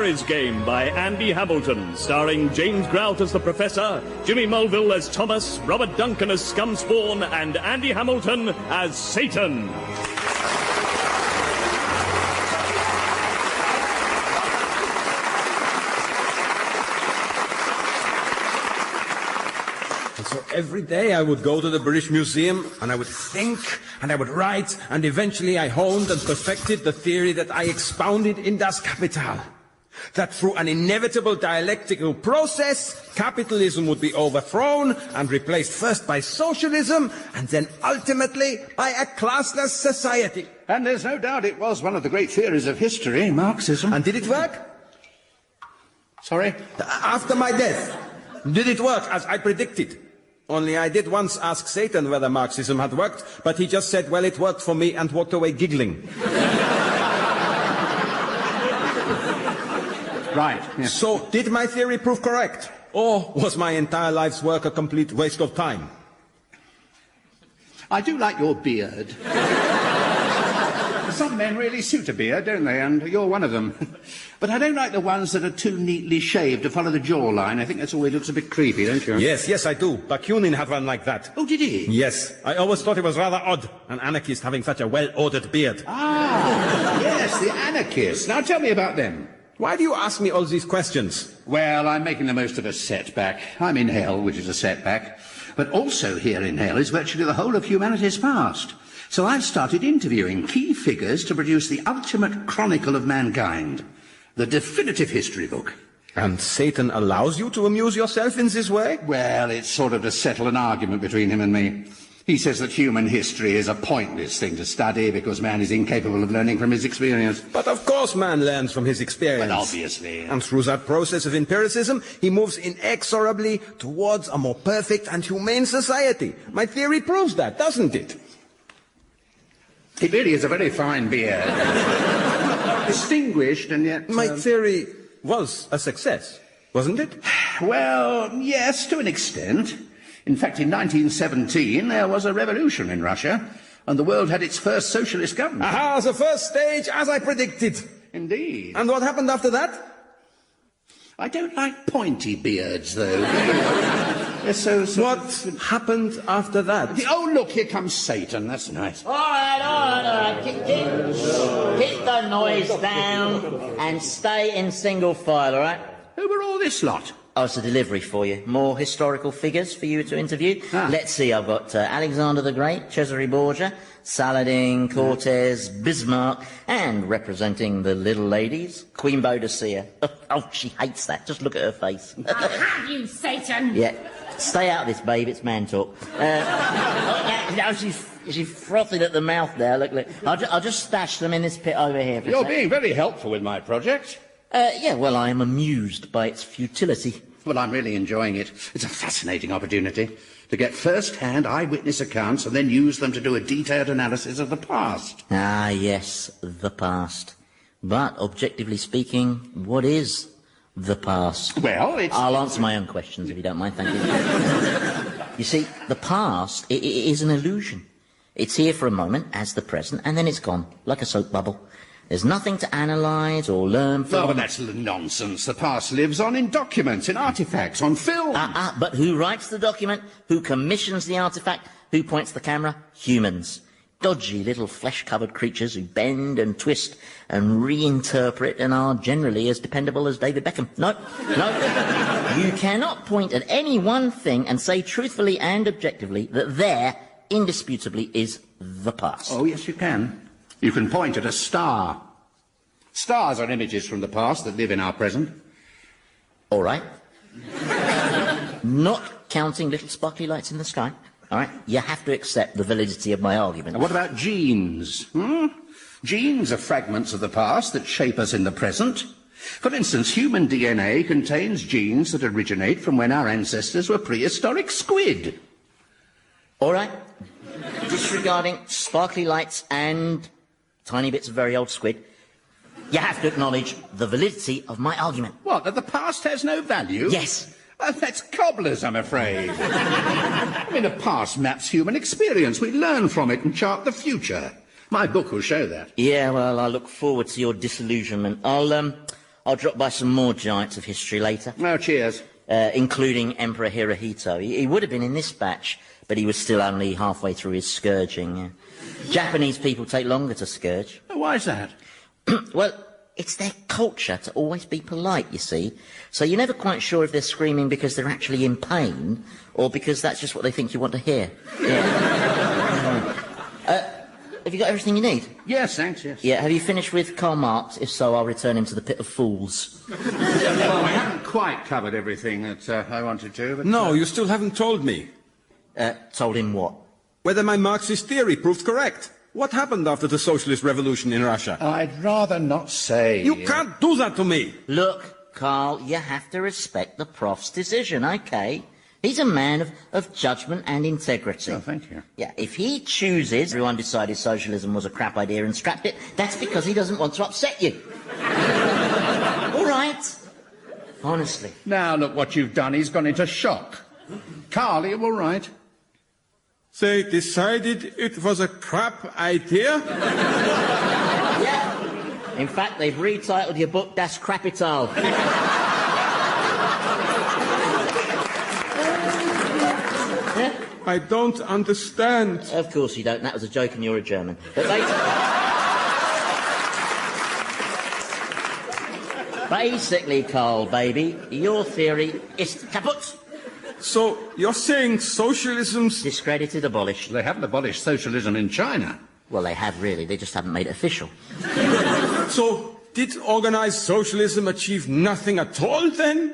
Quiz Game by Andy Hamilton, starring James Grout as the Professor, Jimmy Mulville as Thomas, Robert Duncan as Scumspawn, and Andy Hamilton as Satan. So every day I would go to the British Museum and I would think and I would write, and eventually I honed and perfected the theory that I expounded in Das Kapital. That through an inevitable dialectical process, capitalism would be overthrown and replaced first by socialism and then ultimately by a classless society. And there's no doubt it was one of the great theories of history, Marxism. And did it work? Sorry? After my death, did it work as I predicted? Only I did once ask Satan whether Marxism had worked, but he just said, well, it worked for me, and walked away giggling. Right. Yes. So, did my theory prove correct? Or was my entire life's work a complete waste of time? I do like your beard. Some men really suit a beard, don't they? And you're one of them. But I don't like the ones that are too neatly shaved to follow the jawline. I think that's always looks a bit creepy, don't you? Yes, I do. Bakunin had one like that. Oh, did he? Yes. I always thought it was rather odd, an anarchist having such a well-ordered beard. Ah, yes, the anarchists. Now tell me about them. Why do you ask me all these questions? Well, I'm making the most of a setback. I'm in hell, which is a setback. But also here in hell is virtually the whole of humanity's past. So I've started interviewing key figures to produce the ultimate chronicle of mankind. The definitive history book. And Satan allows you to amuse yourself in this way? Well, it's sort of to settle an argument between him and me. He says that human history is a pointless thing to study because man is incapable of learning from his experience. But of course man learns from his experience. Well, obviously. And through that process of empiricism, he moves inexorably towards a more perfect and humane society. My theory proves that, doesn't it? It really is a very fine beard. Distinguished and yet... My theory was a success, wasn't it? Well, yes, to an extent. In fact, in 1917, there was a revolution in Russia, and the world had its first socialist government. Aha, the first stage, as I predicted. Indeed. And what happened after that? I don't like pointy beards, though. What happened after that? Oh, look, here comes Satan. That's nice. All right. Keep the noise down and stay in single file, all right? Who were all this lot? Oh, it's a delivery for you. More historical figures for you to interview. Let's see, I've got Alexander the Great, Cesare Borgia, Saladin, Cortez, Bismarck, and representing the little ladies, Queen Boadicea. Oh, she hates that. Just look at her face. I'll have you, Satan! Yeah. Stay out of this, babe. It's man talk. Now she's frothing at the mouth there. Look. I'll just stash them in this pit over here. You're being very helpful with my project. Yeah, well, I am amused by its futility. Well, I'm really enjoying it. It's a fascinating opportunity to get first-hand eyewitness accounts and then use them to do a detailed analysis of the past. Ah, yes, the past. But, objectively speaking, what is the past? Well, I'll answer my own questions, if you don't mind, thank you. You see, the past it is an illusion. It's here for a moment, as the present, and then it's gone, like a soap bubble. There's nothing to analyse or learn from... No, but that's nonsense. The past lives on in documents, in artefacts, on film. But who writes the document? Who commissions the artefact? Who points the camera? Humans. Dodgy little flesh-covered creatures who bend and twist and reinterpret and are generally as dependable as David Beckham. No. You cannot point at any one thing and say truthfully and objectively that there, indisputably, is the past. Oh, yes, you can. You can point at a star. Stars are images from the past that live in our present. All right. Not counting little sparkly lights in the sky. All right. You have to accept the validity of my argument. Now, what about genes? Genes are fragments of the past that shape us in the present. For instance, human DNA contains genes that originate from when our ancestors were prehistoric squid. All right. Disregarding sparkly lights and tiny bits of very old squid, you have to acknowledge the validity of my argument. What, that the past has no value? Yes. That's cobblers, I'm afraid. I mean, the past maps human experience. We learn from it and chart the future. My book will show that. Yeah, well, I look forward to your disillusionment. I'll drop by some more giants of history later. No, cheers. Including Emperor Hirohito. He would have been in this batch, but he was still only halfway through his scourging. Yeah. Japanese people take longer to scourge. Why is that? Well, it's their culture to always be polite, you see. So you're never quite sure if they're screaming because they're actually in pain or because that's just what they think you want to hear. Yeah. Have you got everything you need? Yes, thanks, yes. Yeah, have you finished with Karl Marx? If so, I'll return him to the pit of fools. Well, I haven't quite covered everything that I wanted to, but... No, you still haven't told me. Told him what? Whether my Marxist theory proved correct. What happened after the socialist revolution in Russia? I'd rather not say. You can't do that to me! Look, Carl, you have to respect the prof's decision, OK? He's a man of judgment and integrity. Oh, thank you. Yeah, if he chooses, everyone decided socialism was a crap idea and scrapped it, that's because he doesn't want to upset you. All right. Honestly. Now, look what you've done. He's gone into shock. Carl, are you all right? They decided it was a crap idea? Yeah. In fact, they've retitled your book Das Crapital. Yeah? I don't understand. Of course you don't. That was a joke and you're a German. But basically, Carl, baby, your theory is kaput. So, you're saying socialism's... Discredited, abolished. They haven't abolished socialism in China. Well, they have really. They just haven't made it official. So, did organised socialism achieve nothing at all, then?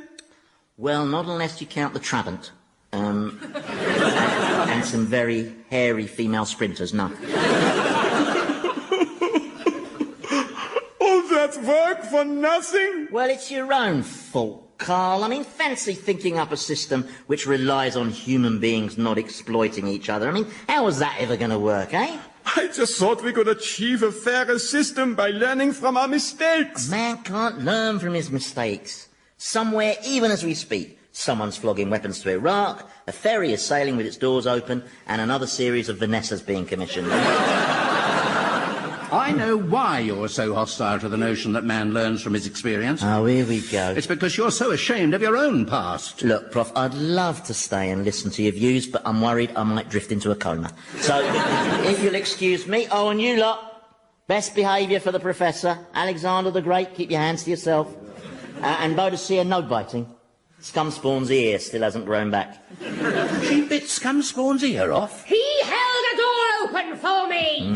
Well, not unless you count the Trabant. And some very hairy female sprinters, no. All that work for nothing? Well, it's your own fault, Carl. I mean, fancy thinking up a system which relies on human beings not exploiting each other. I mean, how is that ever going to work, eh? I just thought we could achieve a fairer system by learning from our mistakes. A man can't learn from his mistakes. Somewhere, even as we speak, someone's flogging weapons to Iraq, a ferry is sailing with its doors open, and another series of Vanessas being commissioned. I know why you're so hostile to the notion that man learns from his experience. Oh, here we go. It's because you're so ashamed of your own past. Look, Prof, I'd love to stay and listen to your views, but I'm worried I might drift into a coma. So, if you'll excuse me, oh, and you lot, best behaviour for the Professor. Alexander the Great, keep your hands to yourself. And Boadicea, no biting. Scumspawn's ear still hasn't grown back. She bit Scumspawn's ear off. He held a door open for me!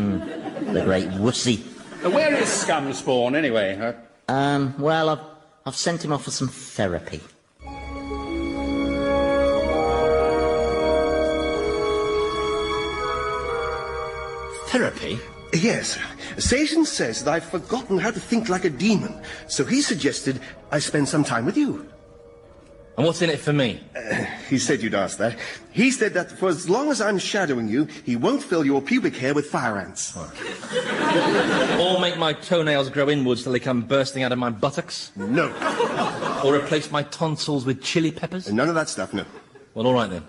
The great wussy. Where is Scumspawn, anyway? Well, I've sent him off for some therapy. Therapy? Yes. Satan says that I've forgotten how to think like a demon, so he suggested I spend some time with you. And what's in it for me? He said you'd ask that. He said that for as long as I'm shadowing you, he won't fill your pubic hair with fire ants. Or make my toenails grow inwards till they come bursting out of my buttocks? No. Or replace my tonsils with chili peppers? None of that stuff, no. Well, all right then.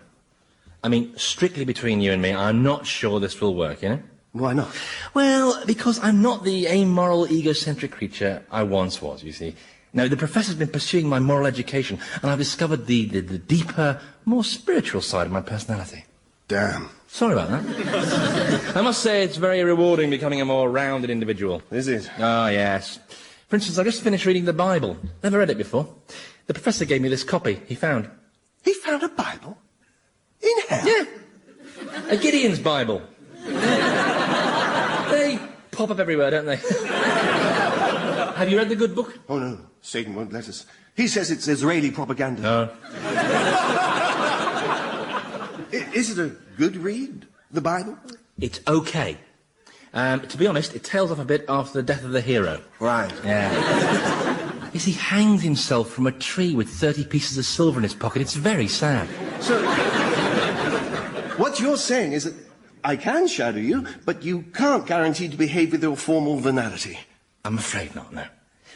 I mean, strictly between you and me, I'm not sure this will work, you know? Why not? Well, because I'm not the amoral, egocentric creature I once was, you see. Now, the Professor's been pursuing my moral education, and I've discovered the deeper, more spiritual side of my personality. Damn. Sorry about that. I must say it's very rewarding becoming a more rounded individual. Is it? Ah, yes. For instance, I just finished reading the Bible. Never read it before. The Professor gave me this copy he found. He found a Bible? In hell? Yeah. A Gideon's Bible. They pop up everywhere, don't they? Have you read the good book? Oh, no. Satan won't let us. He says it's Israeli propaganda. No. Is it a good read, the Bible? It's okay. To be honest, it tails off a bit after the death of the hero. Right. Yeah. Yes, he hanged himself from a tree with 30 pieces of silver in his pocket. It's very sad. So, what you're saying is that I can shadow you, but you can't guarantee to behave with your formal venality. I'm afraid not, no.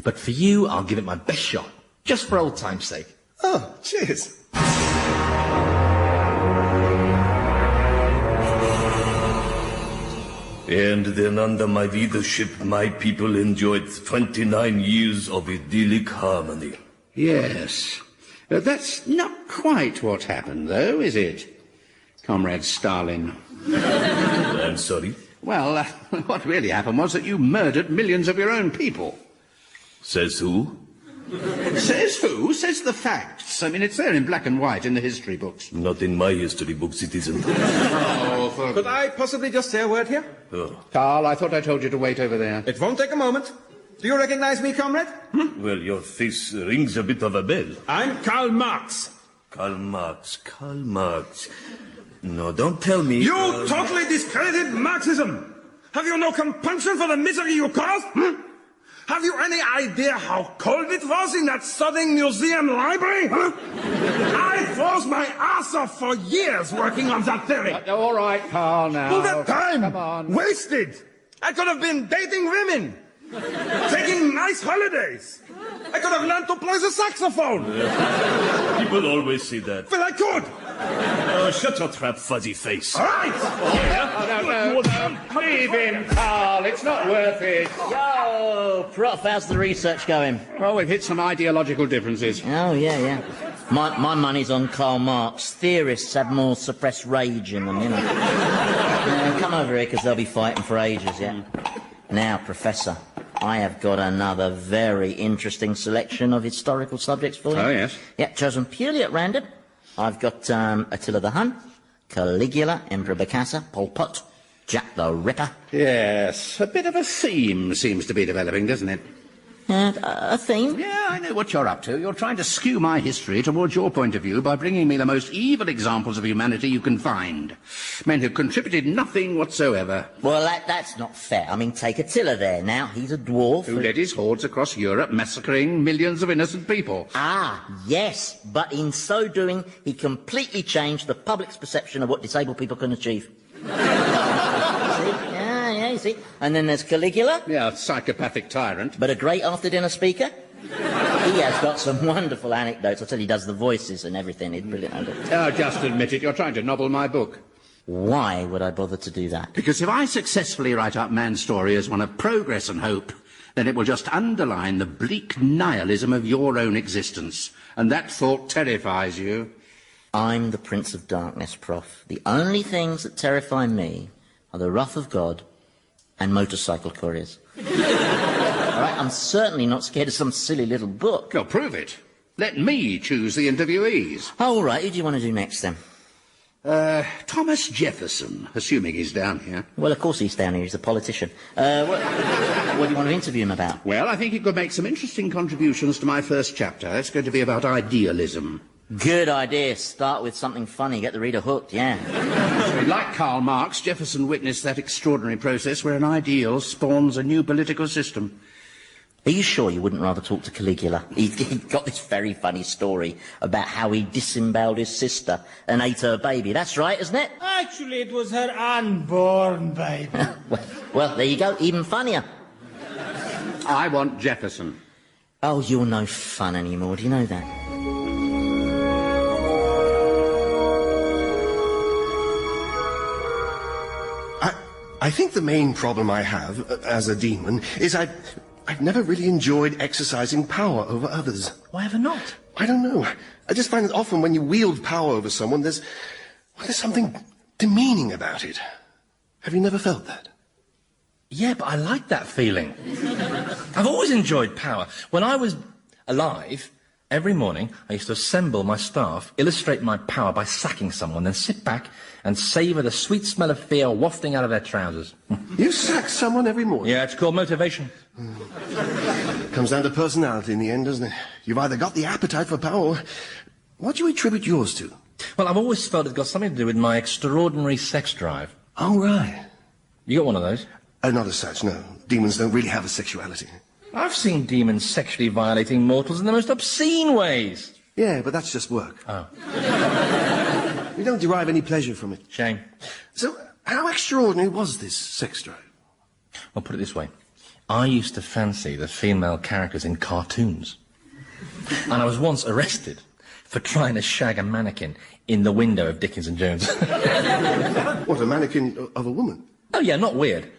But for you, I'll give it my best shot. Just for old time's sake. Oh, cheers. And then under my leadership, my people enjoyed 29 years of idyllic harmony. Yes. That's not quite what happened, though, is it, Comrade Stalin? I'm sorry? Well, what really happened was that you murdered millions of your own people. Says who? Says who? Says the facts. I mean, it's there in black and white in the history books. Not in my history books, it isn't. Could I possibly just say a word here? Oh. Carl, I thought I told you to wait over there. It won't take a moment. Do you recognize me, comrade? Well, your face rings a bit of a bell. I'm Karl Marx. Karl Marx. Karl Marx. No, don't tell me... You totally discredited Marxism! Have you no compunction for the misery you caused? Have you any idea how cold it was in that sodding museum library? I froze my ass off for years working on that theory. All right, Carl, now. All that time! Come on. Wasted! I could have been dating women! Taking nice holidays! I could have learned to play the saxophone! People always say that. Well, I could! Oh, shut your trap, fuzzy face. All right! No. Leave him, Carl. It's not worth it. Yo, Prof, how's the research going? Well, we've hit some ideological differences. Oh, yeah. My money's on Karl Marx. Theorists have more suppressed rage in them, you know. Come over here, because they'll be fighting for ages, yeah? Now, Professor, I have got another very interesting selection of historical subjects for you. Oh, yes? Yeah, chosen purely at random. I've got Attila the Hun, Caligula, Emperor Bokassa, Pol Pot, Jack the Ripper. Yes, a bit of a theme seems to be developing, doesn't it? And a theme? Yeah, I know what you're up to. You're trying to skew my history towards your point of view by bringing me the most evil examples of humanity you can find. Men who've contributed nothing whatsoever. Well, that's not fair. I mean, take Attila there. Now, he's a dwarf. Who led his hordes across Europe, massacring millions of innocent people. Ah, yes. But in so doing, he completely changed the public's perception of what disabled people can achieve. Yeah, you see. And then there's Caligula. Yeah, a psychopathic tyrant. But a great after-dinner speaker. He has got some wonderful anecdotes. I tell you, he does the voices and everything. He's brilliant. Oh, just admit it. You're trying to novel my book. Why would I bother to do that? Because if I successfully write up man's story as one of progress and hope, then it will just underline the bleak nihilism of your own existence. And that thought terrifies you. I'm the Prince of Darkness, Prof. The only things that terrify me are the wrath of God and motorcycle couriers. All right, I'm certainly not scared of some silly little book. Well, prove it. Let me choose the interviewees. All right, who do you want to do next, then? Thomas Jefferson, assuming he's down here. Well, of course he's down here. He's a politician. What do you want to interview him about? Well, I think he could make some interesting contributions to my first chapter. It's going to be about idealism. Good idea. Start with something funny. Get the reader hooked, yeah. Like Karl Marx, Jefferson witnessed that extraordinary process where an ideal spawns a new political system. Are you sure you wouldn't rather talk to Caligula? He got this very funny story about how he disemboweled his sister and ate her baby. That's right, isn't it? Actually, it was her unborn baby. Well, there you go. Even funnier. I want Jefferson. Oh, you're no fun anymore. Do you know that? I think the main problem I have, as a demon, is I've never really enjoyed exercising power over others. Why ever not? I don't know. I just find that often when you wield power over someone, there's something demeaning about it. Have you never felt that? Yeah, but I like that feeling. I've always enjoyed power. When I was alive, every morning I used to assemble my staff, illustrate my power by sacking someone, then sit back and savour the sweet smell of fear wafting out of their trousers. You sack someone every morning? Yeah, it's called motivation. Comes down to personality in the end, doesn't it? You've either got the appetite for power. What do you attribute yours to? Well, I've always felt it's got something to do with my extraordinary sex drive. Oh, right. You got one of those? Not as such, no. Demons don't really have a sexuality. I've seen demons sexually violating mortals in the most obscene ways. Yeah, but that's just work. Oh. We don't derive any pleasure from it. Shame. So, how extraordinary was this sex drive? Well, put it this way. I used to fancy the female characters in cartoons. And I was once arrested for trying to shag a mannequin in the window of Dickens and Jones. What, a mannequin of a woman? Oh, yeah, not weird.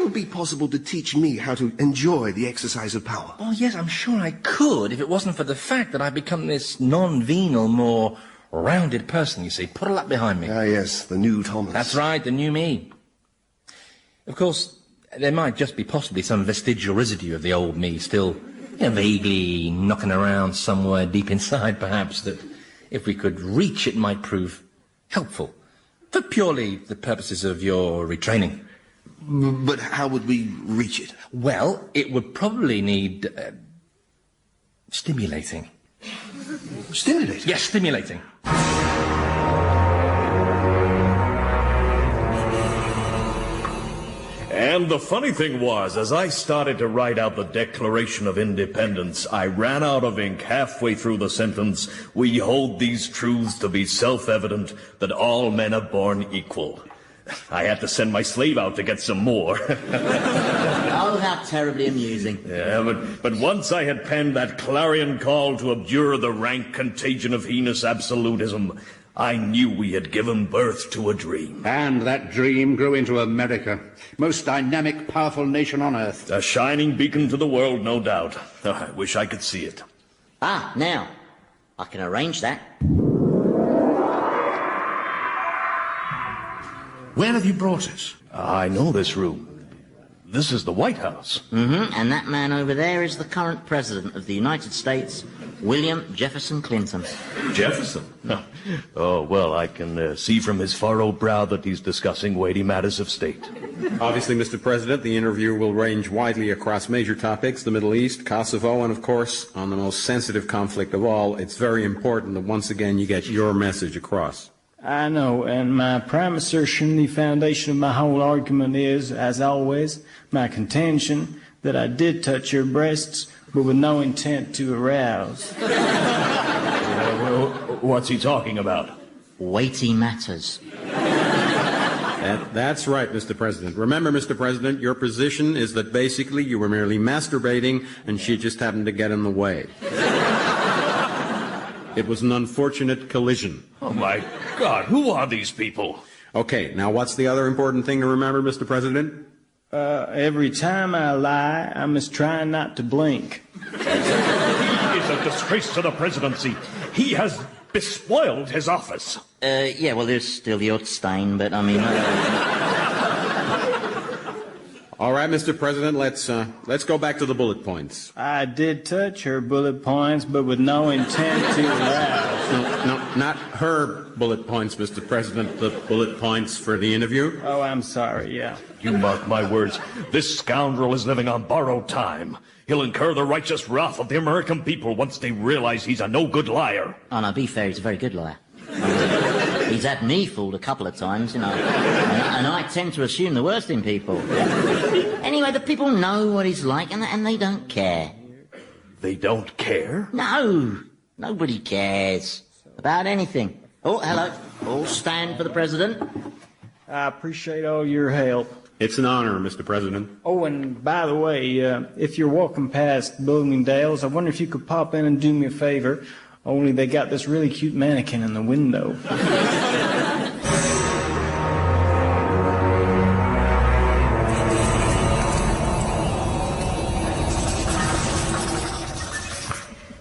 never be possible to teach me how to enjoy the exercise of power? Oh, yes, I'm sure I could if it wasn't for the fact that I've become this non-venal, more rounded person, you see. Puddle up behind me. Ah, yes, the new Thomas. That's right, the new me. Of course, there might just be possibly some vestigial residue of the old me still, vaguely knocking around somewhere deep inside, perhaps, that if we could reach it might prove helpful for purely the purposes of your retraining. But how would we reach it? Well, it would probably need stimulating. Stimulating? Yes, stimulating. And the funny thing was, as I started to write out the Declaration of Independence, I ran out of ink halfway through the sentence, "We hold these truths to be self-evident, that all men are born equal." I had to send my slave out to get some more. Oh, how terribly amusing. Yeah, but once I had penned that clarion call to abjure the rank contagion of heinous absolutism, I knew we had given birth to a dream. And that dream grew into America, most dynamic, powerful nation on earth. A shining beacon to the world, no doubt. I wish I could see it. Ah, now, I can arrange that. Where have you brought us? I know this room. This is the White House. Mm-hmm, and that man over there is the current president of the United States, William Jefferson Clinton. Jefferson? Oh, well, I can see from his furrowed brow that he's discussing weighty matters of state. Obviously, Mr. President, the interview will range widely across major topics, the Middle East, Kosovo, and, of course, on the most sensitive conflict of all, it's very important that once again you get your message across. I know, and my prime assertion, the foundation of my whole argument is, as always, my contention that I did touch your breasts, but with no intent to arouse. What's he talking about? Weighty matters. That's right, Mr. President. Remember, Mr. President, your position is that basically you were merely masturbating and she just happened to get in the way. It was an unfortunate collision. Oh, my God, who are these people? Okay, now what's the other important thing to remember, Mr. President? Every time I lie, I must try not to blink. He is a disgrace to the presidency. He has bespoiled his office. Yeah, well, there's still the odd stain, but I mean... All right, Mr. President, let's go back to the bullet points. I did touch her bullet points, but with no intent to arouse. No, not her bullet points, Mr. President, the bullet points for the interview. Oh, I'm sorry, yeah. You mark my words, this scoundrel is living on borrowed time. He'll incur the righteous wrath of the American people once they realize he's a no-good liar. Oh, no, be fair, he's a very good liar. He's had me fooled a couple of times, and I tend to assume the worst in people. Anyway, the people know what he's like, and they don't care. They don't care? No, nobody cares about anything. Oh, hello. All stand for the president. I appreciate all your help. It's an honor, Mr. President. Oh, and by the way, if you're walking past Bloomingdale's, I wonder if you could pop in and do me a favor. Only they got this really cute mannequin in the window.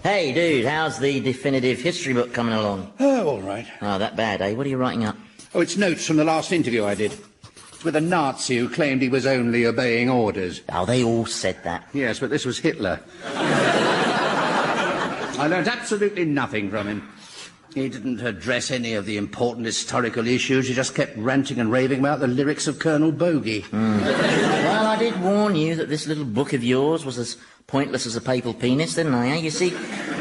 Hey, dude, how's the definitive history book coming along? Oh, all right. Oh, that bad, eh? What are you writing up? Oh, it's notes from the last interview I did. It's with a Nazi who claimed he was only obeying orders. Oh, they all said that. Yes, but this was Hitler. I learned absolutely nothing from him. He didn't address any of the important historical issues. He just kept ranting and raving about the lyrics of Colonel Bogey. Well, I did warn you that this little book of yours was as pointless as a papal penis, didn't I? You see,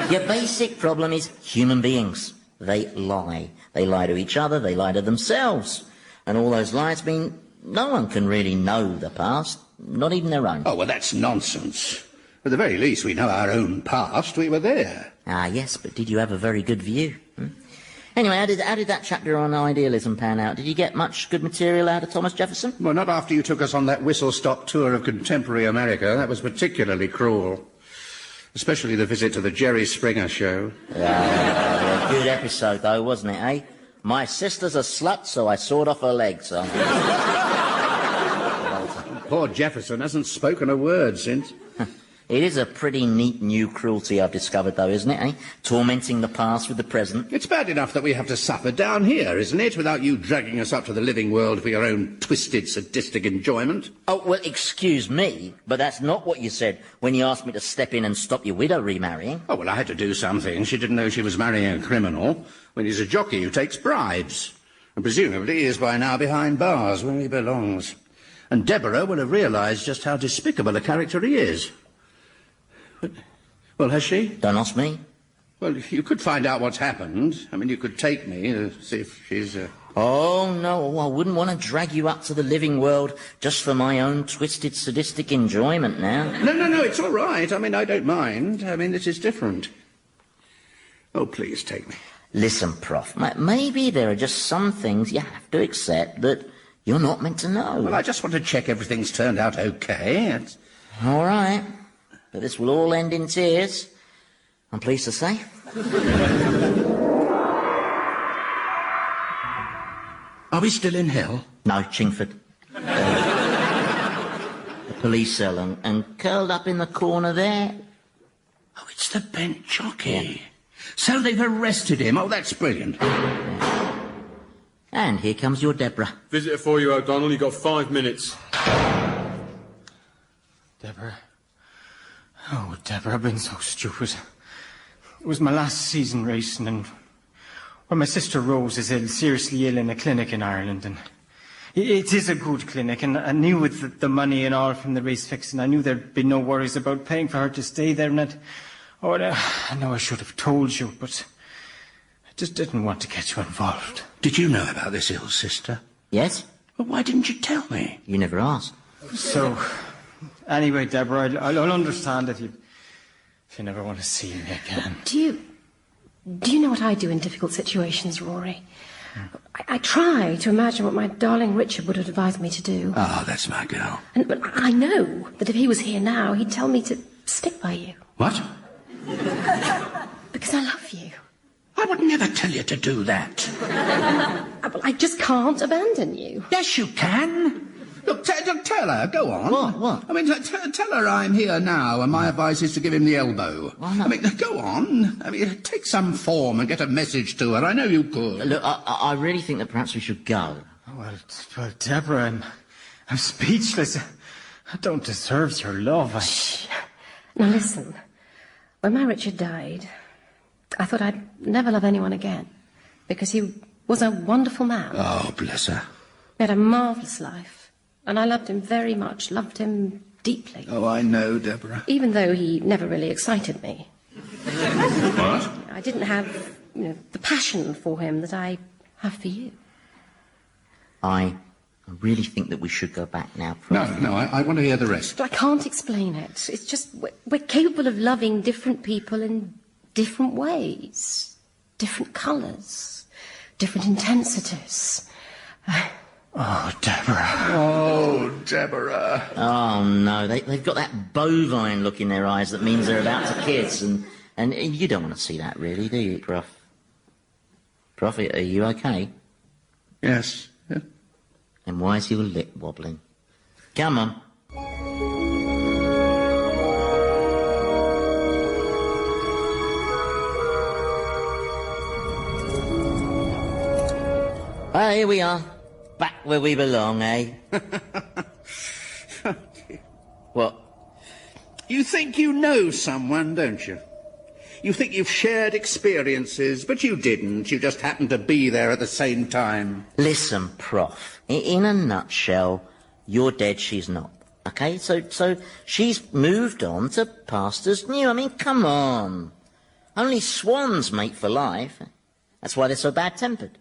your basic problem is human beings. They lie. They lie to each other, they lie to themselves. And all those lies mean no one can really know the past, not even their own. Oh, well, that's nonsense. At the very least, we know our own past. We were there. Ah, yes, but did you have a very good view? Anyway, how did that chapter on idealism pan out? Did you get much good material out of Thomas Jefferson? Well, not after you took us on that whistle-stop tour of contemporary America. That was particularly cruel. Especially the visit to the Jerry Springer show. Yeah, a good episode, though, wasn't it, eh? My sister's a slut, so I sawed off her legs. poor Jefferson hasn't spoken a word since. It is a pretty neat new cruelty I've discovered, though, isn't it, eh? Tormenting the past with the present. It's bad enough that we have to suffer down here, isn't it, without you dragging us up to the living world for your own twisted, sadistic enjoyment? Oh, well, excuse me, but that's not what you said when you asked me to step in and stop your widow remarrying. Oh, well, I had to do something. She didn't know she was marrying a criminal when he's a jockey who takes bribes. And presumably he is by now behind bars where he belongs. And Deborah will have realised just how despicable a character he is. But, well, has she? Don't ask me. Well, you could find out what's happened. I mean, you could take me to see if she's... Oh, no, I wouldn't want to drag you up to the living world just for my own twisted, sadistic enjoyment now. No, it's all right. I mean, I don't mind. I mean, this is different. Oh, please, take me. Listen, Prof, maybe there are just some things you have to accept that you're not meant to know. Well, I just want to check everything's turned out okay. All right. But this will all end in tears, I'm pleased to say. Are we still in hell? No, Chingford. The police cell, and curled up in the corner there. Oh, it's the bench jockey. Yeah. So they've arrested him. Oh, that's brilliant. And here comes your Deborah. Visitor for you, O'Donnell. You got 5 minutes. Deborah. Oh, Deborah, I've been so stupid. It was my last season racing, and well, my sister Rose is seriously ill in a clinic in Ireland, and it is a good clinic, and I knew with the money and all from the race fixing, I knew there'd be no worries about paying for her to stay there, and I know I should have told you, but I just didn't want to get you involved. Did you know about this ill sister? Yes. Well, why didn't you tell me? You never asked. So, anyway, Deborah, I'll understand if you never want to see me again. Do you know what I do in difficult situations, Rory? I try to imagine what my darling Richard would have advised me to do. Oh, that's my girl. But I know that if he was here now, he'd tell me to stick by you. What? Because I love you. I would never tell you to do that. Well, I just can't abandon you. Yes, you can. Look, tell her, go on. What? I mean, tell her I'm here now and my advice is to give him the elbow. Well, no. I mean, go on. I mean, take some form and get a message to her. I know you could. Look, I really think that perhaps we should go. Well, Deborah, I'm speechless. I don't deserve your love. Shh. Now listen, when my Richard died, I thought I'd never love anyone again, because he was a wonderful man. Oh, bless her. He had a marvellous life, and I loved him very much, loved him deeply. Oh, I know, Deborah. Even though he never really excited me. What? I didn't have, the passion for him that I have for you. I really think that we should go back now. No, I want to hear the rest. But I can't explain it. It's just we're capable of loving different people in different ways, different colours, different intensities. Oh, Deborah. Oh, Deborah. Oh, no, they've got that bovine look in their eyes that means they're about to kiss, and you don't want to see that, really, do you, Prof? Prof, are you okay? Yes. Yeah. And why is your lip wobbling? Come on. Ah, here we are. Back where we belong, eh? What? You think you know someone, don't you? You think you've shared experiences, but you didn't. You just happened to be there at the same time. Listen, Prof, in a nutshell, you're dead, she's not. Okay? So she's moved on to pastures new. I mean, come on. Only swans mate for life. That's why they're so bad-tempered.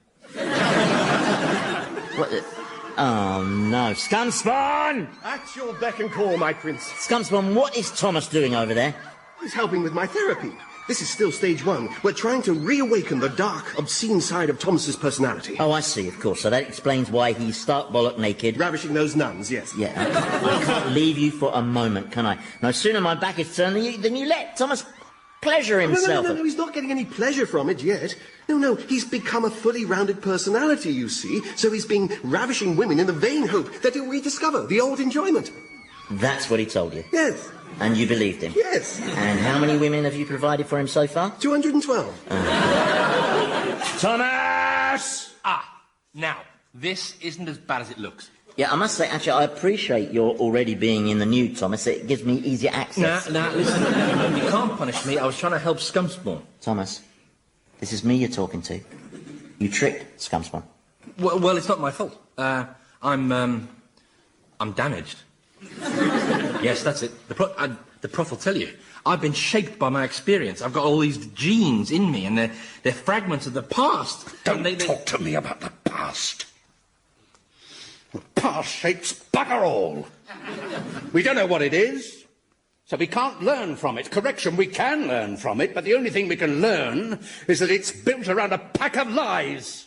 What? Oh, no. Scumspawn! At your beck and call, my prince. Scumspawn, what is Thomas doing over there? He's helping with my therapy. This is still stage 1. We're trying to reawaken the dark, obscene side of Thomas's personality. Oh, I see, of course. So that explains why he's stark bollock naked. Ravishing those nuns, yes. Yeah, I can't leave you for a moment, can I? No sooner my back is turned than you let Thomas... pleasure himself. No, he's not getting any pleasure from it yet. No, he's become a fully rounded personality, you see, so he's been ravishing women in the vain hope that he'll rediscover the old enjoyment. That's what he told you? Yes. And you believed him? Yes. And how many women have you provided for him so far? 212. Thomas! Now, this isn't as bad as it looks. Yeah, I must say, actually, I appreciate your already being in the nude, Thomas. It gives me easier access. Now, listen, you can't punish me. I was trying to help Scumspawn. Thomas, this is me you're talking to. You tricked Scumspawn. Well, it's not my fault. I'm damaged. Yes, that's it. The prof will tell you. I've been shaped by my experience. I've got all these genes in me, and they're fragments of the past. Don't talk to me about the past. The past shapes bugger all. We don't know what it is, so we can't learn from it. Correction, we can learn from it, but the only thing we can learn is that it's built around a pack of lies.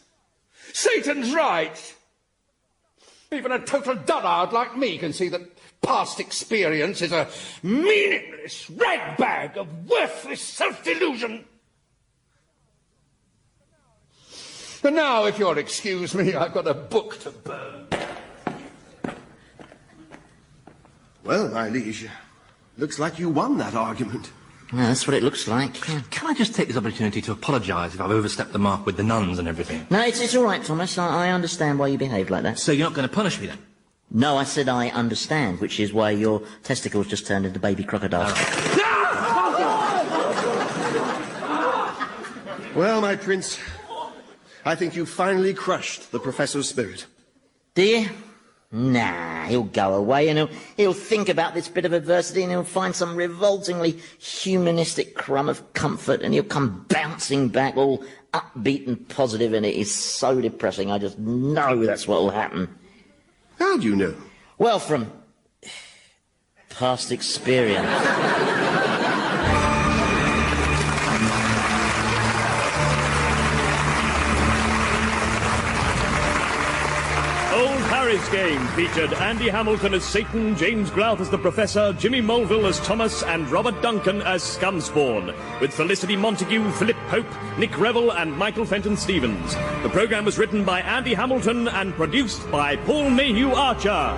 Satan's right. Even a total dullard like me can see that past experience is a meaningless ragbag of worthless self-delusion. And now, if you'll excuse me, I've got a book to burn. Well, my liege, looks like you won that argument. Yeah, that's what it looks like. Can I just take this opportunity to apologise if I've overstepped the mark with the nuns and everything? No, it's all right, Thomas. I understand why you behaved like that. So you're not going to punish me then? No, I said I understand, which is why your testicles just turned into baby crocodiles. Well, my prince, I think you finally crushed the professor's spirit. Do you? Nah, he'll go away and he'll think about this bit of adversity and he'll find some revoltingly humanistic crumb of comfort and he'll come bouncing back all upbeat and positive, and it is so depressing. I just know that's what will happen. How do you know? Well, from past experience. Old Harry's Game featured Andy Hamilton as Satan, James Grout as the Professor, Jimmy Mulville as Thomas, and Robert Duncan as Scumspawn, with Felicity Montagu, Philip Pope, Nick Revell, and Michael Fenton Stevens. The programme was written by Andy Hamilton and produced by Paul Mayhew-Archer.